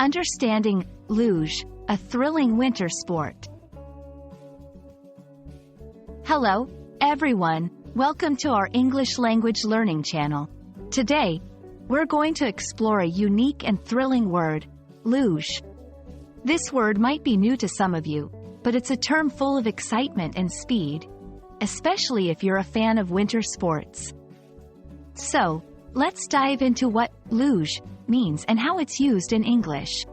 Understanding luge, a thrilling winter sport. Hello, everyone. Welcome to our English language learning channel. Today, we're going to explore a unique and thrilling word, luge. This word might be new to some of you, but it's a term full of excitement and speed, especially if you're a fan of winter sports. So, let's dive into what luge means and how it's used in English.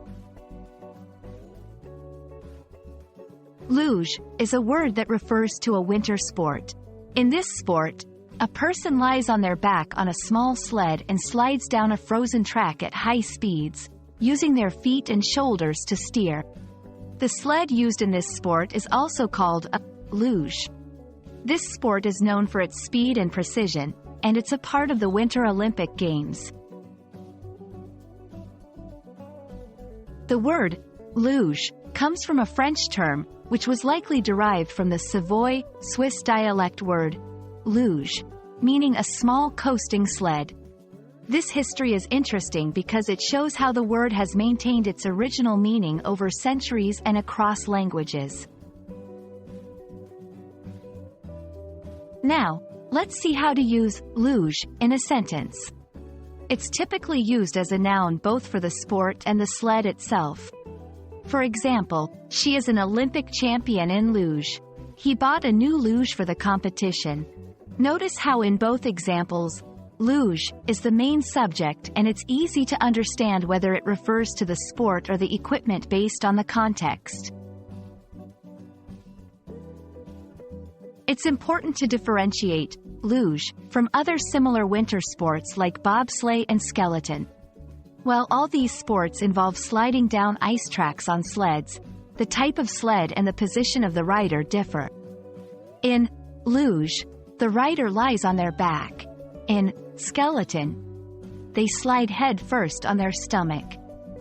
Luge is a word that refers to a winter sport. In this sport, a person lies on their back on a small sled and slides down a frozen track at high speeds, using their feet and shoulders to steer. The sled used in this sport is also called a luge. This sport is known for its speed and precision, and it's a part of the Winter Olympic Games. The word luge comes from a French term, which was likely derived from the Savoy, Swiss dialect word luge, meaning a small coasting sled. This history is interesting because it shows how the word has maintained its original meaning over centuries and across languages. Now, let's see how to use luge in a sentence. It's typically used as a noun both for the sport and the sled itself. For example, she is an Olympic champion in luge. He bought a new luge for the competition. Notice how in both examples, luge is the main subject and it's easy to understand whether it refers to the sport or the equipment based on the context. It's important to differentiate luge from other similar winter sports like bobsleigh and skeleton. While all these sports involve sliding down ice tracks on sleds, the type of sled and the position of the rider differ. In luge, the rider lies on their back. In skeleton, they slide head first on their stomach.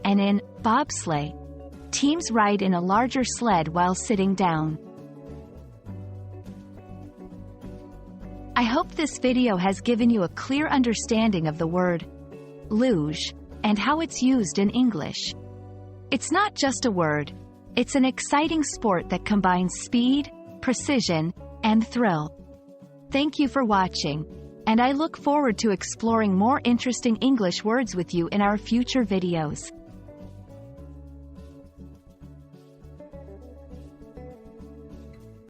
And in bobsleigh, teams ride in a larger sled while sitting down. I hope this video has given you a clear understanding of the word luge and how it's used in English. It's not just a word, it's an exciting sport that combines speed, precision, and thrill. Thank you for watching, and I look forward to exploring more interesting English words with you in our future videos.